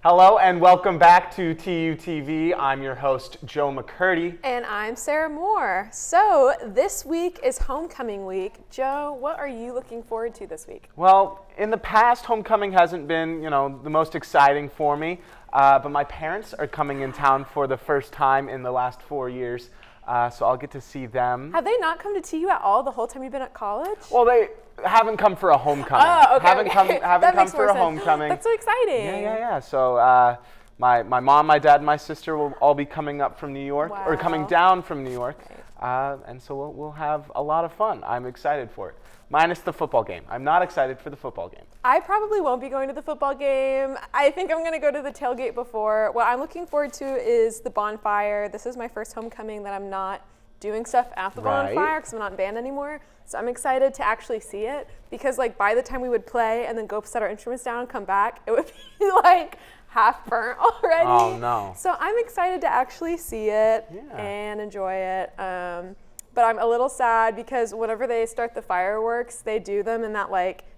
Hello and welcome back to TUTV. I'm your host, Joe McCurdy. And I'm Sarah Moore. So this week is homecoming week. Joe, what are you looking forward to this week? Well, in the past, homecoming hasn't been, the most exciting for me, but my parents are coming in town for the first time in the last 4 years, so I'll get to see them. Have they not come to TU at all the whole time you've been at college? Well, they haven't come for a homecoming. Oh, okay. Haven't come for a homecoming. That's so exciting. Yeah. So my mom, my dad, and my sister will all be coming up from New York, or coming down from New York, and so we'll have a lot of fun. I'm excited for it. Minus the football game. I'm not excited for the football game. I probably won't be going to the football game. I think I'm going to go to the tailgate before. What I'm looking forward to is the bonfire. This is my first homecoming that I'm not doing stuff at the bonfire because I'm not in band anymore. So I'm excited to actually see it because by the time we would play and then go set our instruments down and come back, it would be half burnt already. Oh no. So I'm excited to actually see it and enjoy it. But I'm a little sad because whenever they start the fireworks, they do them in that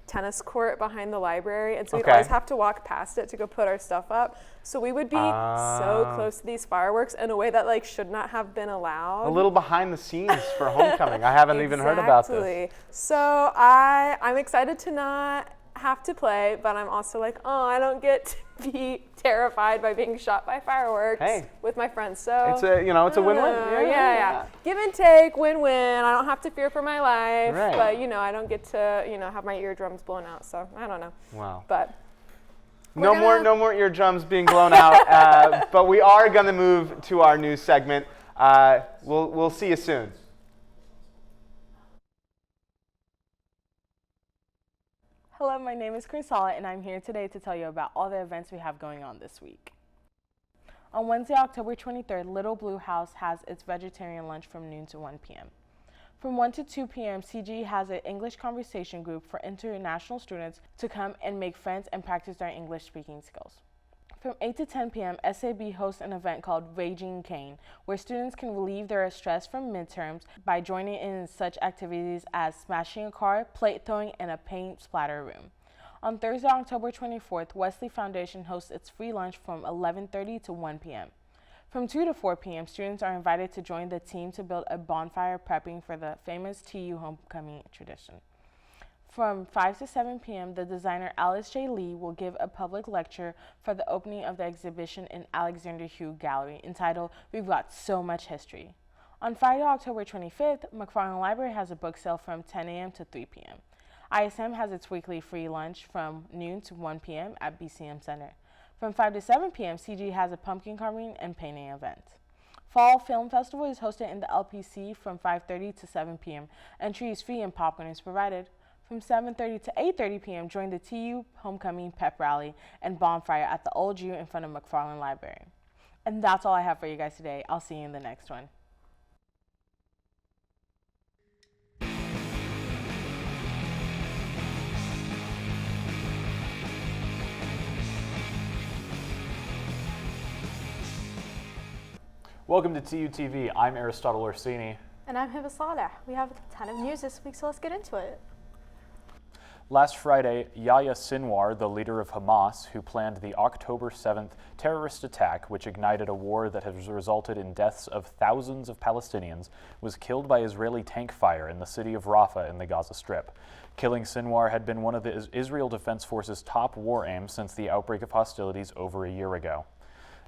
tennis court behind the library. And so we'd always have to walk past it to go put our stuff up. So we would be so close to these fireworks in a way that should not have been allowed. A little behind the scenes for homecoming. I haven't even heard about this. So I'm excited to not have to play, but I'm also I don't get to be terrified by being shot by fireworks with my friends. So it's a it's a win-win. Yeah. Give and take, win-win. I don't have to fear for my life, but I don't get to have my eardrums blown out. So I don't know. Wow. But no more eardrums being blown out. But we are gonna move to our new segment. We'll see you soon. Hello, my name is Crisala, and I'm here today to tell you about all the events we have going on this week. On Wednesday, October 23rd, Little Blue House has its vegetarian lunch from noon to 1 p.m. From 1 to 2 p.m., CG has an English conversation group for international students to come and make friends and practice their English speaking skills. From 8 to 10 p.m., SAB hosts an event called Raging Cane, where students can relieve their stress from midterms by joining in such activities as smashing a car, plate throwing, and a paint splatter room. On Thursday, October 24th, Wesley Foundation hosts its free lunch from 11:30 to 1 p.m. From 2 to 4 p.m., students are invited to join the team to build a bonfire prepping for the famous TU homecoming tradition. From 5 to 7 p.m., the designer Alice J. Lee will give a public lecture for the opening of the exhibition in Alexander Hugh Gallery entitled We've Got So Much History. On Friday, October 25th, McFarland Library has a book sale from 10 a.m. to 3 p.m. ISM has its weekly free lunch from noon to 1 p.m. at BCM Center. From 5 to 7 p.m., CG has a pumpkin carving and painting event. Fall Film Festival is hosted in the LPC from 5:30 to 7 p.m. Entry is free and popcorn is provided. From 7:30 to 8:30 p.m., join the TU Homecoming Pep Rally and Bonfire at the Old U in front of McFarland Library. And that's all I have for you guys today. I'll see you in the next one. Welcome to TUTV. I'm Aristotle Orsini. And I'm Hiba Saleh. We have a ton of news this week, so let's get into it. Last Friday, Yahya Sinwar, the leader of Hamas, who planned the October 7th terrorist attack, which ignited a war that has resulted in deaths of thousands of Palestinians, was killed by Israeli tank fire in the city of Rafah in the Gaza Strip. Killing Sinwar had been one of the Israel Defense Forces' top war aims since the outbreak of hostilities over a year ago.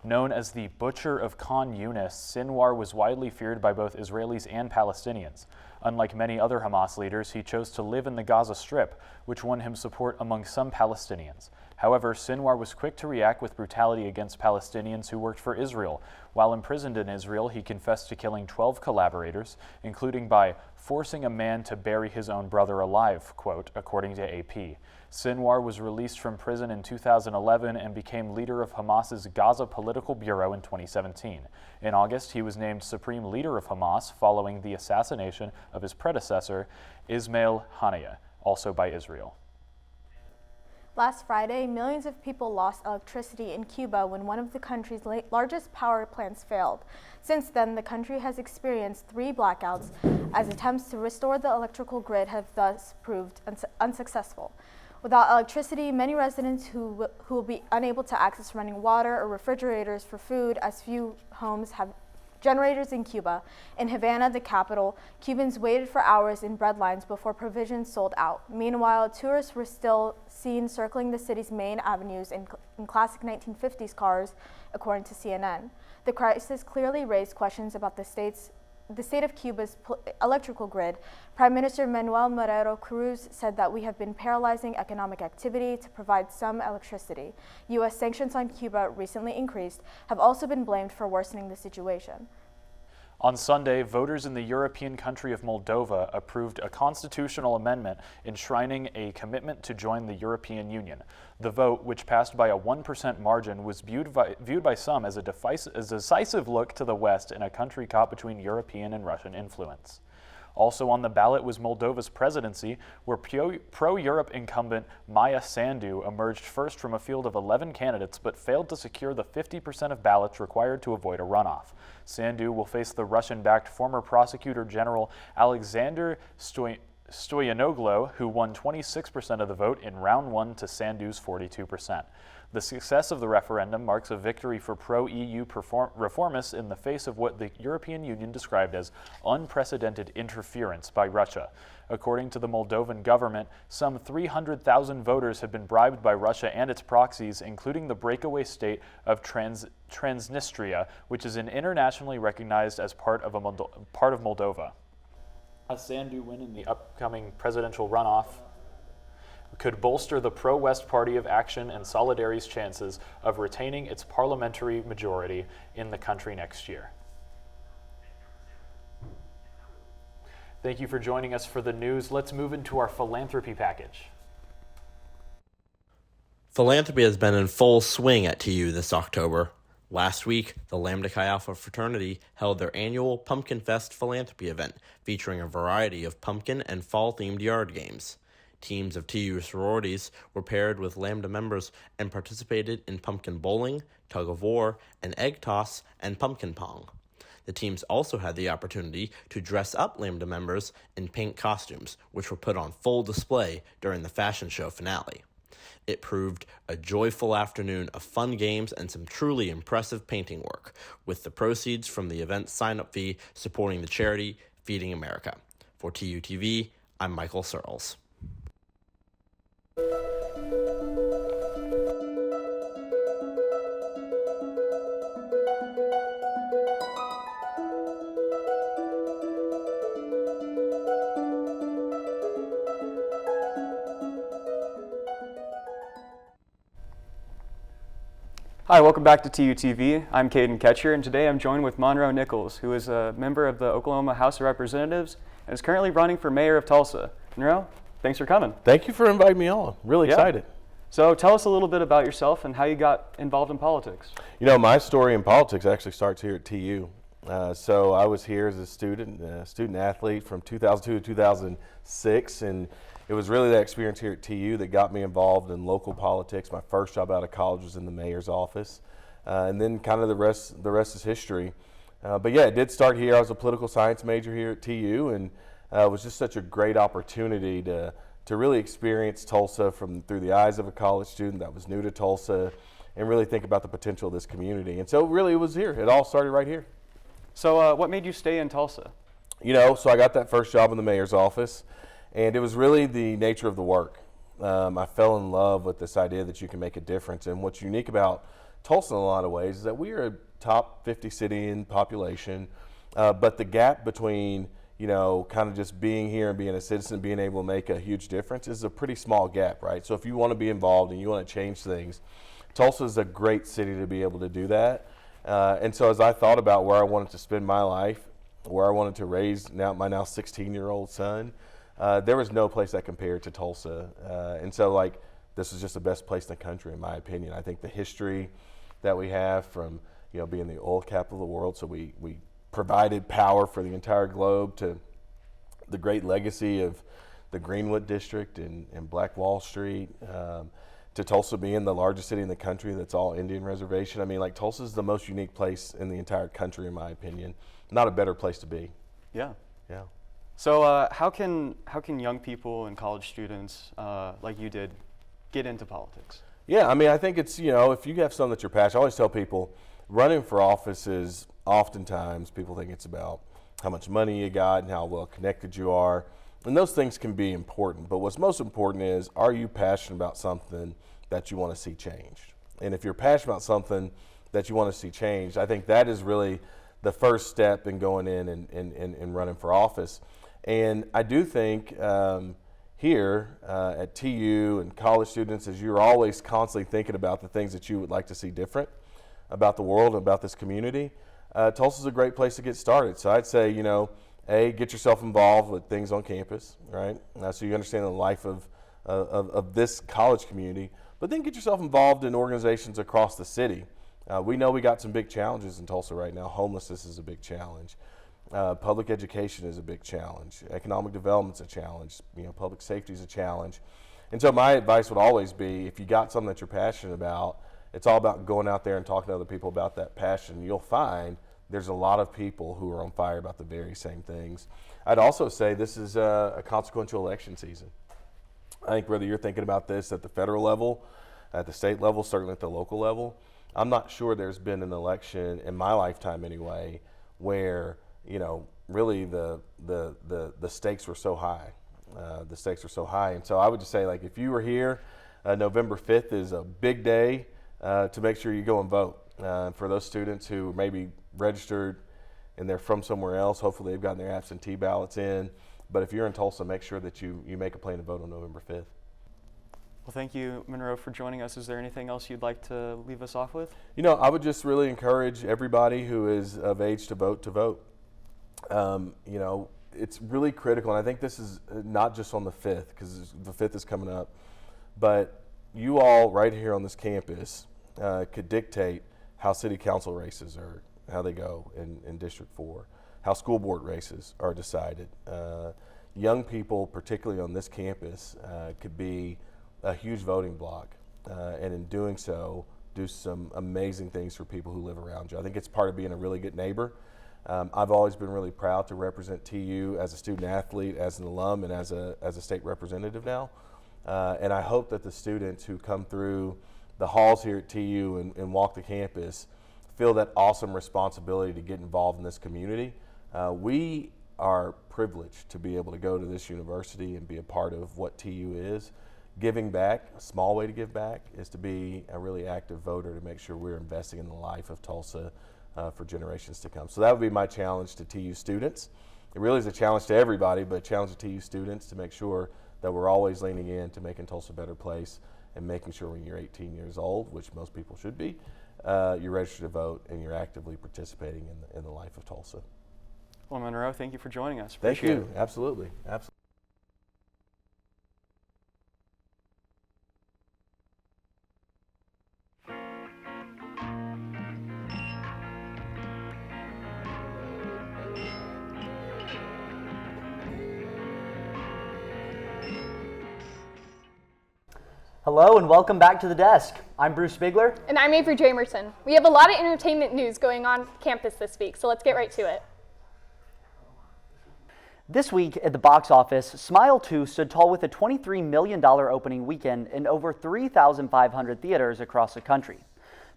Known as the Butcher of Khan Yunis, Sinwar was widely feared by both Israelis and Palestinians. Unlike many other Hamas leaders, he chose to live in the Gaza Strip, which won him support among some Palestinians. However, Sinwar was quick to react with brutality against Palestinians who worked for Israel. While imprisoned in Israel, he confessed to killing 12 collaborators, including by forcing a man to bury his own brother alive, quote, according to AP. Sinwar was released from prison in 2011 and became leader of Hamas's Gaza Political Bureau in 2017. In August, he was named Supreme Leader of Hamas following the assassination of his predecessor, Ismail Haniyeh, also by Israel. Last Friday, millions of people lost electricity in Cuba when one of the country's largest power plants failed. Since then, the country has experienced 3 blackouts as attempts to restore the electrical grid have thus proved unsuccessful. Without electricity, many residents who will be unable to access running water or refrigerators for food, as few homes have generators in Cuba. In Havana, the capital, Cubans waited for hours in bread lines before provisions sold out. Meanwhile, tourists were still seen circling the city's main avenues in classic 1950s cars, according to CNN. The crisis clearly raised questions about the state of Cuba's electrical grid. Prime Minister Manuel Moreno Cruz said that we have been paralyzing economic activity to provide some electricity. U.S. sanctions on Cuba, recently increased, have also been blamed for worsening the situation. On Sunday, voters in the European country of Moldova approved a constitutional amendment enshrining a commitment to join the European Union. The vote, which passed by a 1% margin, was viewed by some as a decisive look to the West in a country caught between European and Russian influence. Also on the ballot was Moldova's presidency, where pro-Europe incumbent Maya Sandu emerged first from a field of 11 candidates but failed to secure the 50% of ballots required to avoid a runoff. Sandu will face the Russian-backed former prosecutor general Alexander Stoyanoglu, who won 26% of the vote in round one to Sandu's 42%. The success of the referendum marks a victory for pro-EU reformists in the face of what the European Union described as unprecedented interference by Russia. According to the Moldovan government, some 300,000 voters have been bribed by Russia and its proxies, including the breakaway state of Transnistria, which is internationally recognized as part of Moldova. A Sandu win in the upcoming presidential runoff could bolster the pro-West Party of Action and Solidarity's chances of retaining its parliamentary majority in the country next year. Thank you for joining us for the news. Let's move into our philanthropy package. Philanthropy has been in full swing at TU this October. Last week, the Lambda Chi Alpha fraternity held their annual Pumpkin Fest philanthropy event, featuring a variety of pumpkin and fall-themed yard games. Teams of TU sororities were paired with Lambda members and participated in pumpkin bowling, tug-of-war, and egg toss, and pumpkin pong. The teams also had the opportunity to dress up Lambda members in pink costumes, which were put on full display during the fashion show finale. It proved a joyful afternoon of fun games and some truly impressive painting work, with the proceeds from the event's sign-up fee supporting the charity Feeding America. For TUTV, I'm Michael Searles. Hi, welcome back to TUTV. I'm Caden Ketcher, and today I'm joined with Monroe Nichols, who is a member of the Oklahoma House of Representatives and is currently running for mayor of Tulsa. Monroe, thanks for coming. Thank you for inviting me on. Really excited. So tell us a little bit about yourself and how you got involved in politics. You know, my story in politics actually starts here at TU. So I was here as a student athlete from 2002 to 2006, and it was really that experience here at TU that got me involved in local politics. My first job out of college was in the mayor's office, and then kind of the rest is history. But yeah, it did start here. I was a political science major here at TU, and it was just such a great opportunity to really experience Tulsa through the eyes of a college student that was new to Tulsa, and really think about the potential of this community. And so really it was here. It all started right here. So what made you stay in Tulsa? You know, so I got that first job in the mayor's office, and it was really the nature of the work. I fell in love with this idea that you can make a difference. And what's unique about Tulsa in a lot of ways is that we are a top 50 city in population, but the gap between, you know, kind of just being here and being a citizen, being able to make a huge difference is a pretty small gap, right? So if you want to be involved and you want to change things, Tulsa is a great city to be able to do that. And so as I thought about where I wanted to spend my life, where I wanted to raise my now 16-year-old son, there was no place that compared to Tulsa. And so like, this is just the best place in the country, in my opinion. I think the history that we have from, you know, being the oil capital of the world, so we provided power for the entire globe, to the great legacy of the Greenwood District and Black Wall Street, to Tulsa being the largest city in the country that's all Indian reservation. I mean, like, Tulsa is the most unique place in the entire country, in my opinion. Not a better place to be. Yeah. Yeah. So how can young people and college students like you did get into politics? Yeah, I mean, I think it's, if you have something that you're passionate, I always tell people running for office is oftentimes people think it's about how much money you got and how well connected you are. And those things can be important. But what's most important is, are you passionate about something that you want to see changed? And if you're passionate about something that you want to see changed, I think that is really the first step in going in and running for office. And I do think here at TU and college students, as you're always constantly thinking about the things that you would like to see different about the world and about this community, Tulsa's a great place to get started. So I'd say, get yourself involved with things on campus, right? So you understand the life of this college community, but then get yourself involved in organizations across the city. We know we got some big challenges in Tulsa right now. Homelessness is a big challenge. Public education is a big challenge. Economic development's a challenge. Public safety is a challenge. And so my advice would always be, if you got something that you're passionate about, it's all about going out there and talking to other people about that passion. You'll find there's a lot of people who are on fire about the very same things. I'd also say this is a consequential election season. I think whether you're thinking about this at the federal level, at the state level, certainly at the local level, I'm not sure there's been an election in my lifetime anyway where really the stakes were so high. The stakes were so high, and so I would just say, if you were here, November 5th is a big day to make sure you go and vote. For those students who maybe registered and they're from somewhere else, hopefully they've gotten their absentee ballots in. But if you're in Tulsa, make sure that you make a plan to vote on November 5th. Well, thank you, Monroe, for joining us. Is there anything else you'd like to leave us off with? I would just really encourage everybody who is of age to vote to vote. It's really critical, and I think this is not just on the 5th, because the 5th is coming up, but you all right here on this campus could dictate how city council races are, how they go in District 4, how school board races are decided. Young people, particularly on this campus, could be a huge voting bloc, and in doing so, do some amazing things for people who live around you. I think it's part of being a really good neighbor. I've always been really proud to represent TU as a student athlete, as an alum, and as a state representative now. And I hope that the students who come through the halls here at TU and walk the campus feel that awesome responsibility to get involved in this community. We are privileged to be able to go to this university and be a part of what TU is. Giving back, a small way to give back, is to be a really active voter to make sure we're investing in the life of Tulsa for generations to come. So that would be my challenge to TU students. It really is a challenge to everybody, but a challenge to TU students to make sure that we're always leaning in to making Tulsa a better place and making sure when you're 18 years old, which most people should be, you're registered to vote and you're actively participating in the life of Tulsa. Well, Monroe, thank you for joining us. Thank Appreciate you. it. Absolutely. Hello and welcome back to the desk. I'm Bruce Bigler. And I'm Avery Jamerson. We have a lot of entertainment news going on campus this week, so let's get right to it. This week at the box office, Smile 2 stood tall with a $23 million opening weekend in over 3,500 theaters across the country.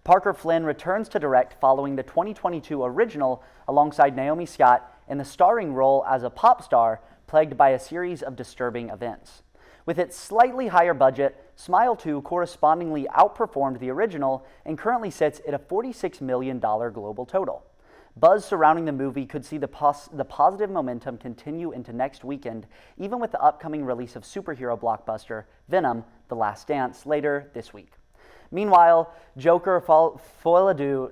Parker Flynn returns to direct following the 2022 original alongside Naomi Scott in the starring role as a pop star plagued by a series of disturbing events. With its slightly higher budget, Smile 2 correspondingly outperformed the original and currently sits at a $46 million global total. Buzz surrounding the movie could see the positive momentum continue into next weekend, even with the upcoming release of superhero blockbuster Venom: The Last Dance later this week. Meanwhile, Joker Folie à Deux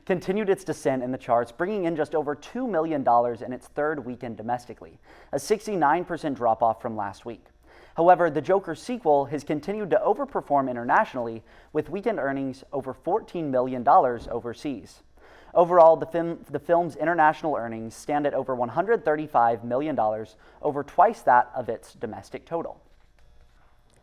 continued its descent in the charts, bringing in just over $2 million in its third weekend domestically, a 69% drop-off from last week. However, the Joker sequel has continued to overperform internationally, with weekend earnings over $14 million overseas. Overall, the film's international earnings stand at over $135 million, over twice that of its domestic total.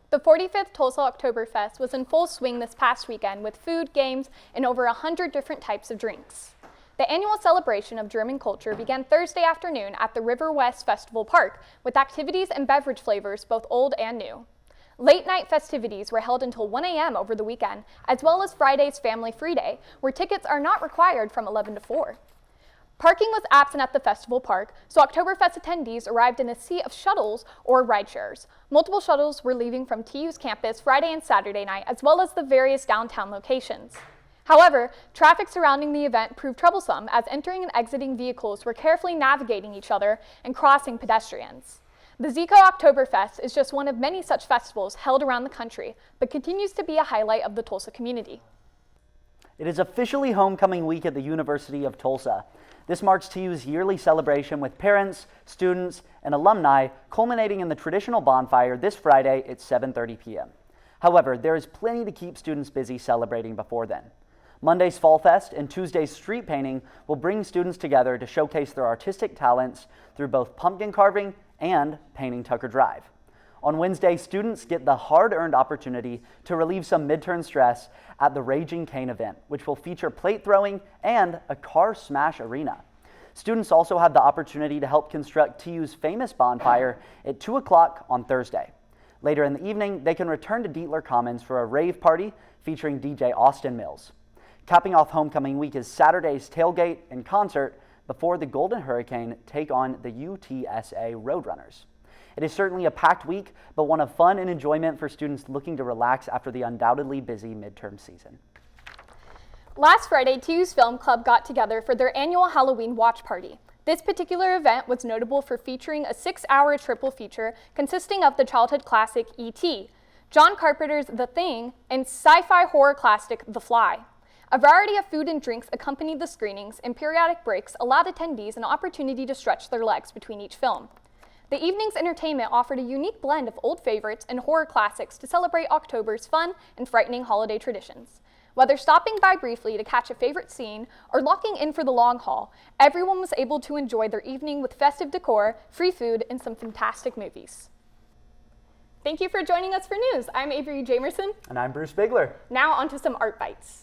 The 45th Tulsa Octoberfest was in full swing this past weekend with food, games, and over 100 different types of drinks. The annual celebration of German culture began Thursday afternoon at the River West Festival Park with activities and beverage flavors both old and new. Late-night festivities were held until 1 a.m. over the weekend, as well as Friday's Family Free Day, where tickets are not required from 11 to 4. Parking was absent at the festival park, so Octoberfest attendees arrived in a sea of shuttles or ride shares. Multiple shuttles were leaving from TU's campus Friday and Saturday night, as well as the various downtown locations. However, traffic surrounding the event proved troublesome as entering and exiting vehicles were carefully navigating each other and crossing pedestrians. The Zico Oktoberfest is just one of many such festivals held around the country, but continues to be a highlight of the Tulsa community. It is officially homecoming week at the University of Tulsa. This marks TU's yearly celebration with parents, students, and alumni, culminating in the traditional bonfire this Friday at 7:30 p.m. However, there is plenty to keep students busy celebrating before then. Monday's Fall Fest and Tuesday's street painting will bring students together to showcase their artistic talents through both pumpkin carving and painting Tucker Drive. On Wednesday, students get the hard-earned opportunity to relieve some midterm stress at the Raging Cane event, which will feature plate throwing and a car smash arena. Students also have the opportunity to help construct TU's famous bonfire at 2 o'clock on Thursday. Later in the evening, they can return to Dietler Commons for a rave party featuring DJ Austin Mills. Capping off homecoming week is Saturday's tailgate and concert before the Golden Hurricane take on the UTSA Roadrunners. It is certainly a packed week, but one of fun and enjoyment for students looking to relax after the undoubtedly busy midterm season. Last Friday, TU's Film Club got together for their annual Halloween watch party. This particular event was notable for featuring a 6-hour triple feature consisting of the childhood classic E.T., John Carpenter's The Thing, and sci-fi horror classic The Fly. A variety of food and drinks accompanied the screenings, and periodic breaks allowed attendees an opportunity to stretch their legs between each film. The evening's entertainment offered a unique blend of old favorites and horror classics to celebrate October's fun and frightening holiday traditions. Whether stopping by briefly to catch a favorite scene or locking in for the long haul, everyone was able to enjoy their evening with festive decor, free food, and some fantastic movies. Thank you for joining us for news. I'm Avery Jamerson. And I'm Bruce Bigler. Now onto some art bites.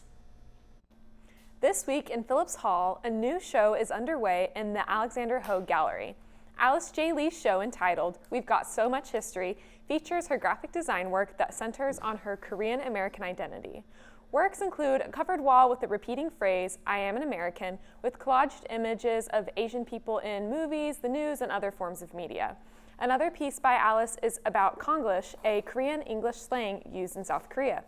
This week in Phillips Hall, a new show is underway in the Alexander Hogue Gallery. Alice J. Lee's show, entitled We've Got So Much History, features her graphic design work that centers on her Korean-American identity. Works include a covered wall with the repeating phrase, I am an American, with collaged images of Asian people in movies, the news, and other forms of media. Another piece by Alice is about Konglish, a Korean English slang used in South Korea.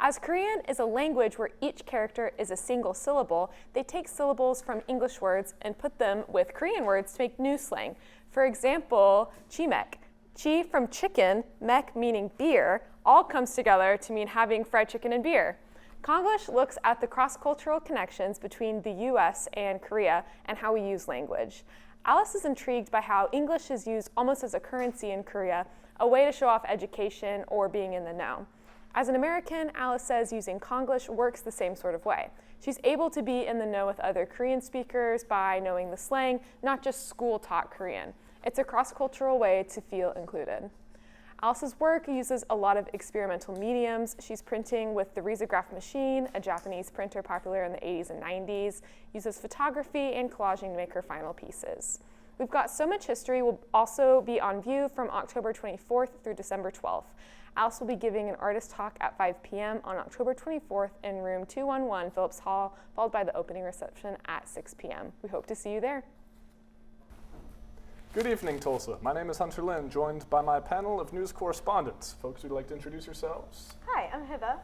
As Korean is a language where each character is a single syllable, they take syllables from English words and put them with Korean words to make new slang. For example, chimek. Chi from chicken, mek meaning beer, all comes together to mean having fried chicken and beer. Konglish looks at the cross-cultural connections between the US and Korea and how we use language. Alice is intrigued by how English is used almost as a currency in Korea, a way to show off education or being in the know. As an American, Alice says using Konglish works the same sort of way. She's able to be in the know with other Korean speakers by knowing the slang, not just school-taught Korean. It's a cross-cultural way to feel included. Alice's work uses a lot of experimental mediums. She's printing with the risograph machine, a Japanese printer popular in the 80s and 90s, uses photography and collaging to make her final pieces. We've Got So Much History will also be on view from October 24th through December 12th. Alice will be giving an artist talk at 5 p.m. on October 24th in room 211 Phillips Hall, followed by the opening reception at 6 p.m. We hope to see you there. Good evening, Tulsa. My name is Hunter Lynn, joined by my panel of news correspondents. Folks, would you like to introduce yourselves? Hi, I'm Hiba.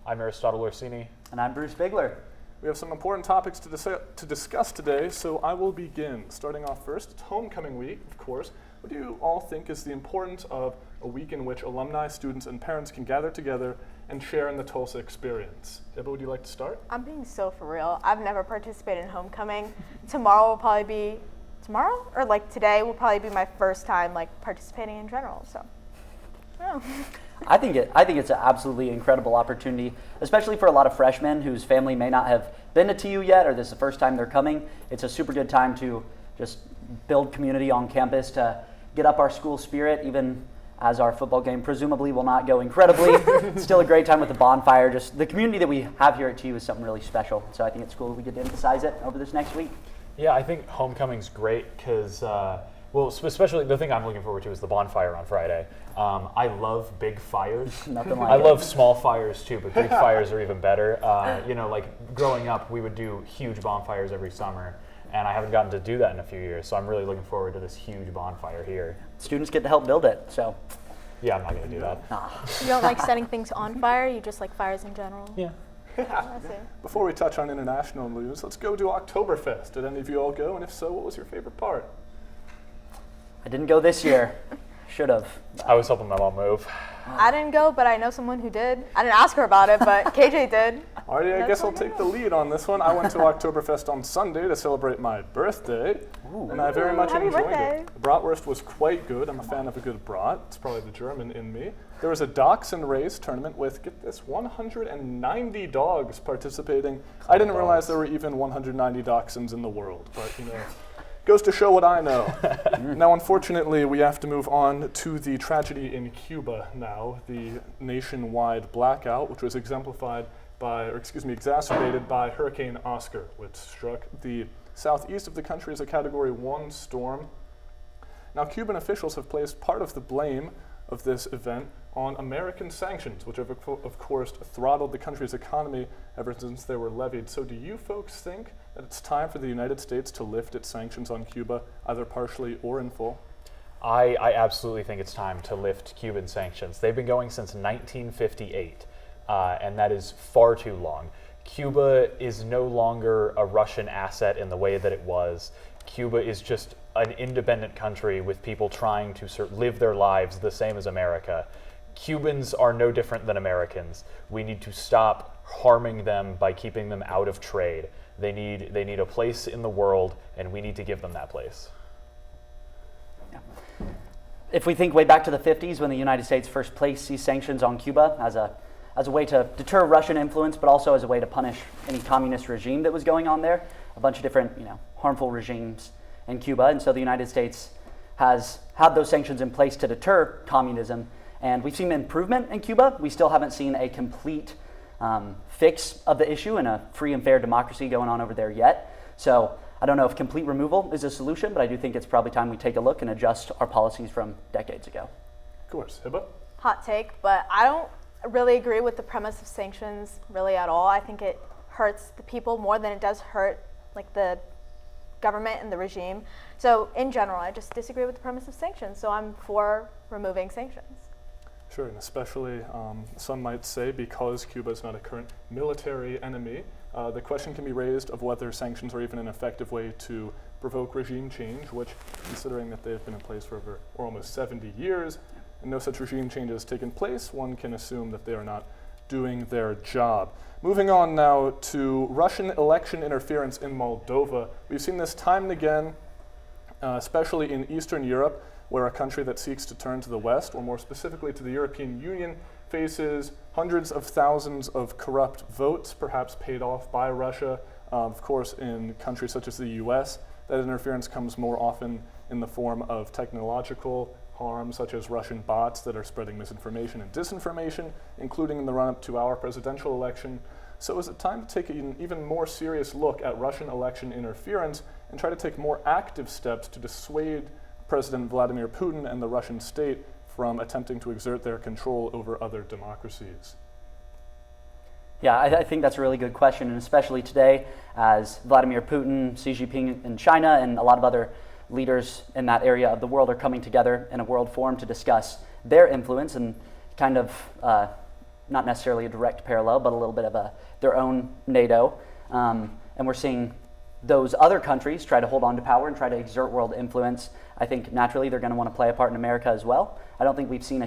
I'm Aristotle Orsini. And I'm Bruce Bigler. We have some important topics to discuss today, so I will begin. Starting off first, it's homecoming week, of course. What do you all think is the importance of a week in which alumni, students, and parents can gather together and share in the Tulsa experience? Deborah, would you like to start? I'm being so for real. I've never participated in homecoming. Tomorrow will probably be, today will probably be my first time participating in general, so. Oh. I think it's an absolutely incredible opportunity, especially for a lot of freshmen whose family may not have been to TU yet, or this is the first time they're coming. It's a super good time to just build community on campus, to get up our school spirit, even as our football game presumably will not go incredibly. It's still a great time with the bonfire. Just the community that we have here at TU is something really special. So I think it's cool that we get to emphasize it over this next week. Yeah, I think homecoming's great because Well, especially the thing I'm looking forward to is the bonfire on Friday. I love big fires. Nothing like I it. love small fires too, but big fires are even better. Like growing up, we would do huge bonfires every summer, and I haven't gotten to do that in a few years, so I'm really looking forward to this huge bonfire here. Students get to help build it, so. Yeah, I'm not going to do that. You don't like setting things on fire, you just like fires in general? Yeah. I see. Before we touch on international news, let's go to Octoberfest. Did any of you all go? And if so, what was your favorite part? I didn't go this year. Should have. I was helping my mom move. I didn't go, but I know someone who did. I didn't ask her about it, but KJ did. Alrighty, I guess I'll take the lead on this one. I went to Oktoberfest on Sunday to celebrate my birthday, and I very much Happy enjoyed birthday. it. The bratwurst was quite good. I'm a fan of a good brat. It's probably the German in me. There was a dachshund race tournament with, get this, 190 dogs participating. I didn't realize there were even 190 dachshunds in the world, but goes to show what I know. Now, unfortunately, we have to move on to the tragedy in Cuba now, the nationwide blackout, which was exacerbated by Hurricane Oscar, which struck the southeast of the country as a Category 1 storm. Now, Cuban officials have placed part of the blame of this event on American sanctions, which have, of course, throttled the country's economy ever since they were levied. So do you folks think that it's time for the United States to lift its sanctions on Cuba, either partially or in full? I absolutely think it's time to lift Cuban sanctions. They've been going since 1958, and that is far too long. Cuba is no longer a Russian asset in the way that it was. Cuba is just an independent country with people trying to live their lives the same as America. Cubans are no different than Americans. We need to stop harming them by keeping them out of trade. They need a place in the world, and we need to give them that place. If we think way back to the 50s when the United States first placed these sanctions on Cuba as a way to deter Russian influence, but also as a way to punish any communist regime that was going on there, a bunch of different harmful regimes in Cuba. And so the United States has had those sanctions in place to deter communism. And we've seen improvement in Cuba. We still haven't seen a complete fix of the issue and a free and fair democracy going on over there yet. So I don't know if complete removal is a solution, but I do think it's probably time we take a look and adjust our policies from decades ago. Of course. Hiba? Hot take, but I don't really agree with the premise of sanctions really at all. I think it hurts the people more than it does hurt the government and the regime. So in general, I just disagree with the premise of sanctions. So I'm for removing sanctions. Sure, and especially some might say because Cuba is not a current military enemy, the question can be raised of whether sanctions are even an effective way to provoke regime change, which, considering that they've been in place for over almost 70 years, and no such regime change has taken place, one can assume that they are not doing their job. Moving on now to Russian election interference in Moldova. We've seen this time and again, especially in Eastern Europe, where a country that seeks to turn to the West, or more specifically to the European Union, faces hundreds of thousands of corrupt votes, perhaps paid off by Russia. Of course, in countries such as the US, that interference comes more often in the form of technological harm, such as Russian bots that are spreading misinformation and disinformation, including in the run-up to our presidential election. So is it time to take an even more serious look at Russian election interference and try to take more active steps to dissuade President Vladimir Putin and the Russian state from attempting to exert their control over other democracies? Yeah, I think that's a really good question, and especially today as Vladimir Putin, Xi Jinping in China, and a lot of other leaders in that area of the world are coming together in a world forum to discuss their influence and kind of, not necessarily a direct parallel, but a little bit of their own NATO. And we're seeing those other countries try to hold on to power and try to exert world influence. I think naturally they're going to want to play a part in America as well. I don't think we've seen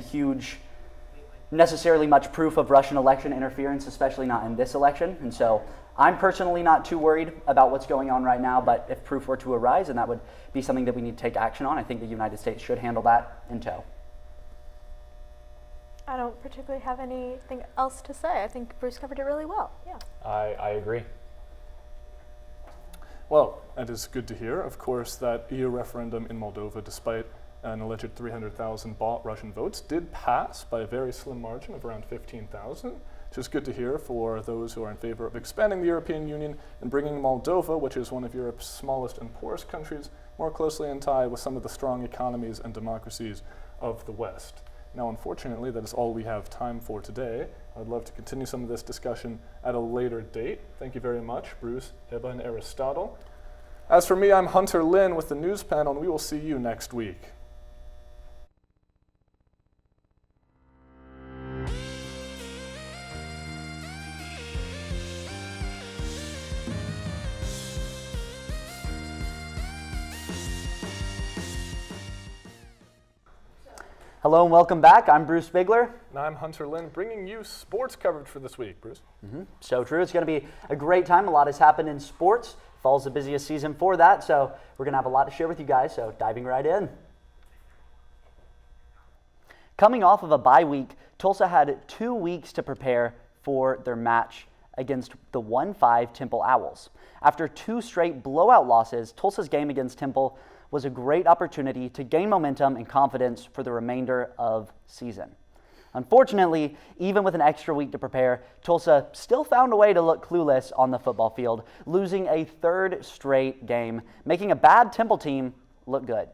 necessarily much proof of Russian election interference, especially not in this election. And so I'm personally not too worried about what's going on right now, but if proof were to arise, and that would be something that we need to take action on, I think the United States should handle that in tow. I don't particularly have anything else to say. I think Bruce covered it really well. Yeah. I agree. Well, it is good to hear, of course, that EU referendum in Moldova, despite an alleged 300,000 bought Russian votes, did pass by a very slim margin of around 15,000. which is good to hear for those who are in favor of expanding the European Union and bringing Moldova, which is one of Europe's smallest and poorest countries, more closely in tie with some of the strong economies and democracies of the West. Now, unfortunately, that is all we have time for today. I'd love to continue some of this discussion at a later date. Thank you very much, Bruce, Heba, and Aristotle. As for me, I'm Hunter Lin with the news panel, and we will see you next week. Hello and welcome back. I'm Bruce Bigler. And I'm Hunter Lin, bringing you sports coverage for this week, Bruce. So true. It's going to be a great time. A lot has happened in sports. Fall's the busiest season for that, so we're going to have a lot to share with you guys, so diving right in. Coming off of a bye week, Tulsa had 2 weeks to prepare for their match against the 1-5 Temple Owls. After 2 straight blowout losses, Tulsa's game against Temple was a great opportunity to gain momentum and confidence for the remainder of season. Unfortunately, even with an extra week to prepare, Tulsa still found a way to look clueless on the football field, losing a 3rd straight game, making a bad Temple team look good.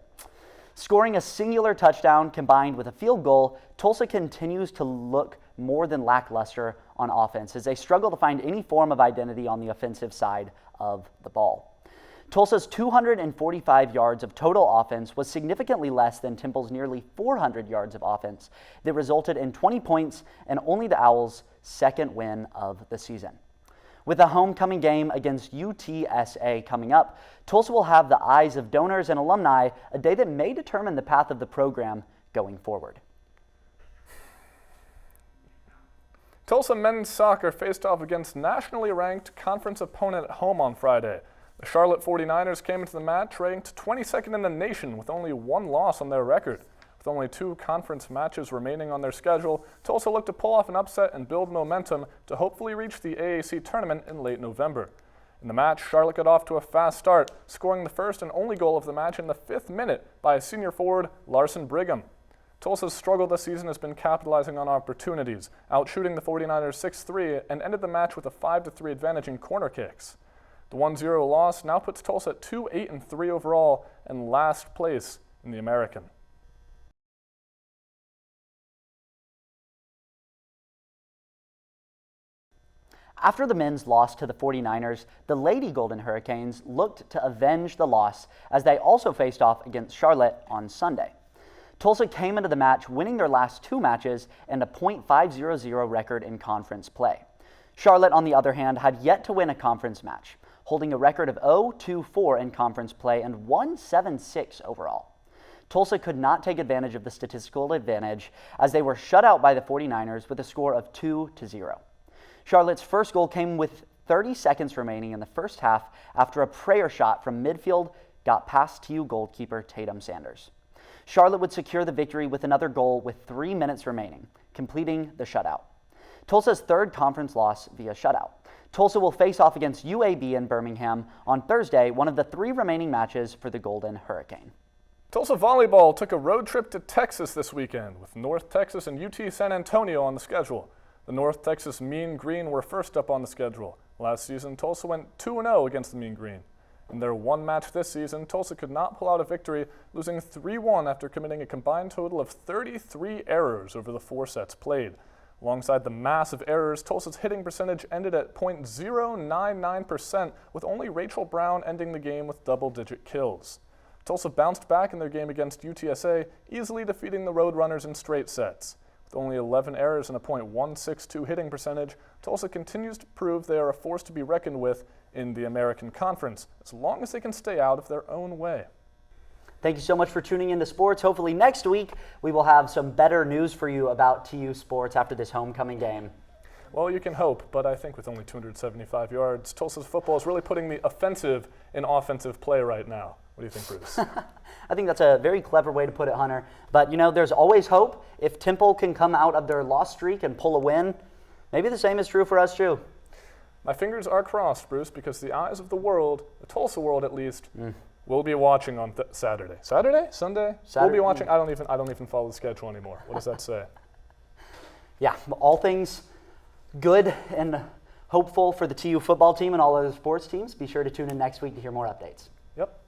Scoring a singular touchdown combined with a field goal, Tulsa continues to look more than lackluster on offense as they struggle to find any form of identity on the offensive side of the ball. Tulsa's 245 yards of total offense was significantly less than Temple's nearly 400 yards of offense that resulted in 20 points and only the Owls' 2nd win of the season. With a homecoming game against UTSA coming up, Tulsa will have the eyes of donors and alumni, a day that may determine the path of the program going forward. Tulsa men's soccer faced off against nationally ranked conference opponent at home on Friday. The Charlotte 49ers came into the match ranked 22nd in the nation with only 1 loss on their record. With only 2 conference matches remaining on their schedule, Tulsa looked to pull off an upset and build momentum to hopefully reach the AAC tournament in late November. In the match, Charlotte got off to a fast start, scoring the first and only goal of the match in the 5th minute by senior forward Larson Brigham. Tulsa's struggle this season has been capitalizing on opportunities, outshooting the 49ers 6-3 and ended the match with a 5-3 advantage in corner kicks. The 1-0 loss now puts Tulsa at 2-8-3 overall and last place in the American. After the men's loss to the 49ers, the Lady Golden Hurricanes looked to avenge the loss as they also faced off against Charlotte on Sunday. Tulsa came into the match winning their last 2 matches and a .500 record in conference play. Charlotte, on the other hand, had yet to win a conference match, holding a record of 0-2-4 in conference play and 1-7-6 overall. Tulsa could not take advantage of the statistical advantage as they were shut out by the 49ers with a score of 2-0. Charlotte's first goal came with 30 seconds remaining in the first half after a prayer shot from midfield got past TU goalkeeper Tatum Sanders. Charlotte would secure the victory with another goal with 3 minutes remaining, completing the shutout. Tulsa's 3rd conference loss via shutout. Tulsa will face off against UAB in Birmingham on Thursday, one of the 3 remaining matches for the Golden Hurricane. Tulsa volleyball took a road trip to Texas this weekend with North Texas and UT San Antonio on the schedule. The North Texas Mean Green were first up on the schedule. Last season, Tulsa went 2-0 against the Mean Green. In their 1 match this season, Tulsa could not pull out a victory, losing 3-1 after committing a combined total of 33 errors over the 4 sets played. Alongside the massive errors, Tulsa's hitting percentage ended at .099%, with only Rachel Brown ending the game with double-digit kills. Tulsa bounced back in their game against UTSA, easily defeating the Roadrunners in straight sets. With only 11 errors and a .162 hitting percentage, Tulsa continues to prove they are a force to be reckoned with in the American Conference, as long as they can stay out of their own way. Thank you so much for tuning into sports. Hopefully next week we will have some better news for you about TU sports after this homecoming game. Well, you can hope, but I think with only 275 yards, Tulsa's football is really putting the offensive in offensive play right now. What do you think, Bruce? I think that's a very clever way to put it, Hunter. But, you know, there's always hope. If Temple can come out of their loss streak and pull a win, maybe the same is true for us, too. My fingers are crossed, Bruce, because the eyes of the world, the Tulsa world at least, will be watching on Saturday. Saturday? Sunday? We'll be watching. I don't even follow the schedule anymore. What does that say? Yeah, all things good and hopeful for the TU football team and all other sports teams. Be sure to tune in next week to hear more updates. Yep.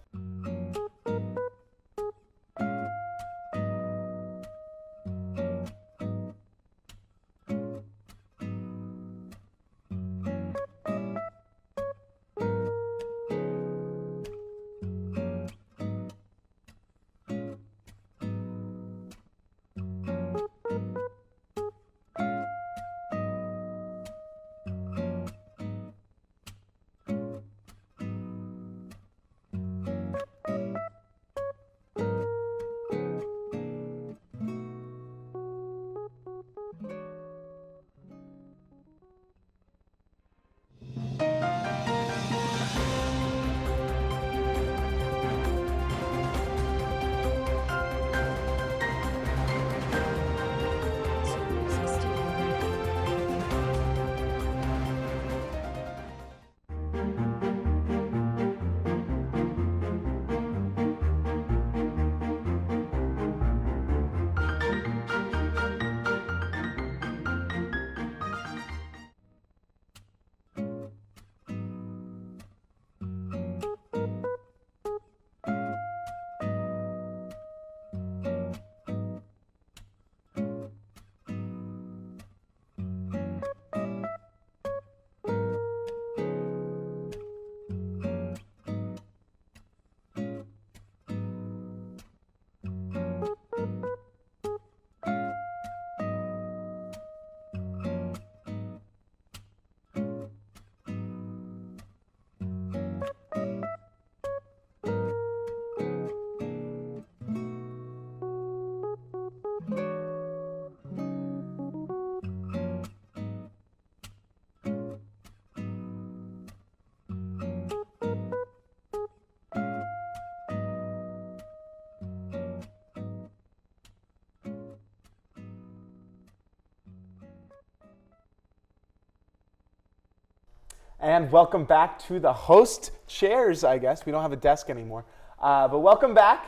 And welcome back to the host chairs, I guess. We don't have a desk anymore. But welcome back,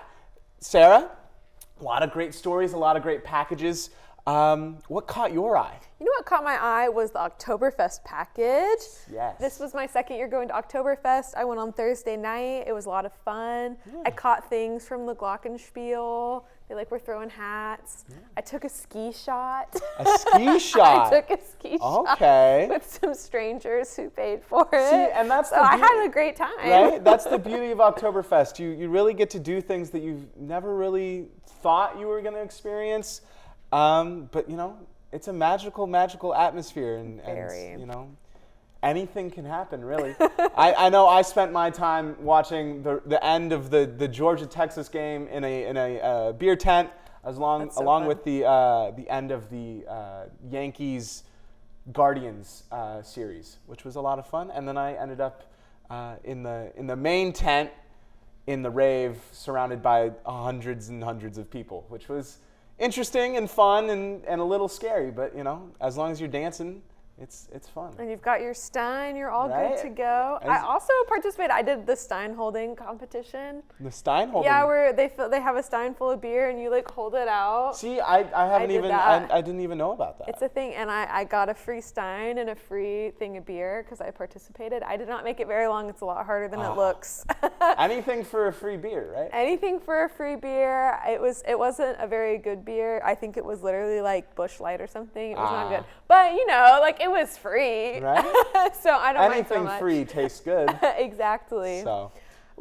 Sarah. A lot of great stories, a lot of great packages. What caught your eye? You know what caught my eye was the Octoberfest package. Yes. This was my second year going to Octoberfest. I went on Thursday night. It was a lot of fun. Yeah. I caught things from the Glockenspiel. They were throwing hats. Yeah. I took a ski shot. A ski shot? I took a ski shot with some strangers who paid for it. See, and that's I had a great time. Right? That's the beauty of Octoberfest. You really get to do things that you've never really thought you were going to experience. But it's a magical atmosphere, and anything can happen, really. I know I spent my time watching the end of the Georgia-Texas game in a beer tent, along with the end of the Yankees-Guardians series, which was a lot of fun. And then I ended up in the main tent in the rave, surrounded by hundreds and hundreds of people, which was interesting and fun and a little scary, but as long as you're dancing, it's fun. And you've got your stein, you're all good to go. I also participated. I did the stein holding competition. The stein holding? Yeah, where they have a stein full of beer and you hold it out. See, I didn't even know about that. It's a thing, and I got a free stein and a free thing of beer because I participated. I did not make it very long. It's a lot harder than it looks. Anything for a free beer, right? Anything for a free beer. It wasn't a very good beer. I think it was literally like Busch Light or something. It was not good. But it was free. Right? So I don't mind so Anything much. free tastes good. Exactly. So.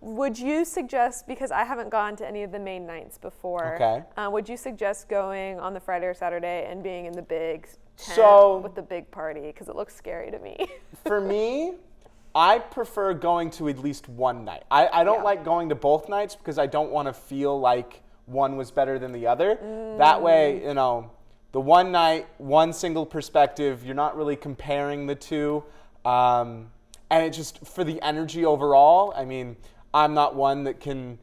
Would you suggest, because I haven't gone to any of the main nights before, would you suggest going on the Friday or Saturday and being in the big tent with the big party? Because it looks scary to me. For me, I prefer going to at least one night. I don't like going to both nights because I don't want to feel like one was better than the other. That way, the one night, one single perspective, you're not really comparing the two. And it just, for the energy overall, I mean, I'm not one that can,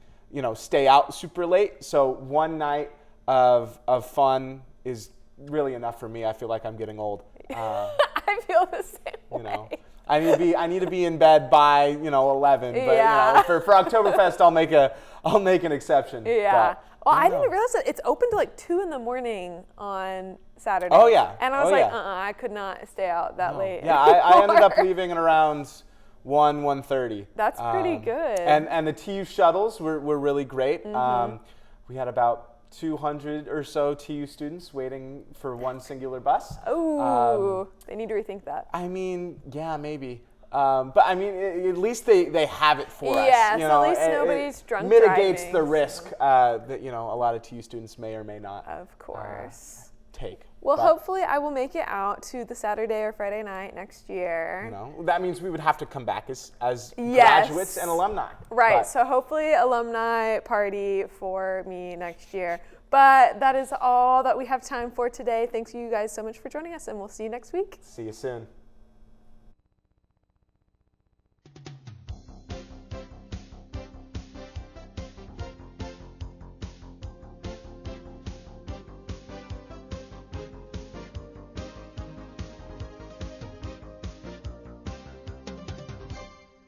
stay out super late. So one night of fun is really enough for me. I feel like I'm getting old. I feel the same way. I need to be in bed by 11. But for Oktoberfest, I'll make an exception. Yeah. But Well, I didn't realize that it's open to like 2 in the morning on Saturday. Oh, yeah. And I was Oh, like, yeah. I could not stay out that late. Yeah, I ended up leaving at around 1:30. That's pretty good. And the TU shuttles were really great. We had about 200 or so TU students waiting for one singular bus. Oh, they need to rethink that. I mean, yeah, maybe. But I mean, at least they have it for us. Yes, You know, at least it nobody's drunk mitigates driving, the risk that a lot of TU students may or may not Of course. take. Well, But, hopefully I will make it out to the Saturday or Friday night next year. that means we would have to come back as Yes. graduates and alumni. Right, But- so hopefully alumni party for me next year. But that is all that we have time for today. Thanks you guys so much for joining us, and we'll see you next week. See you soon.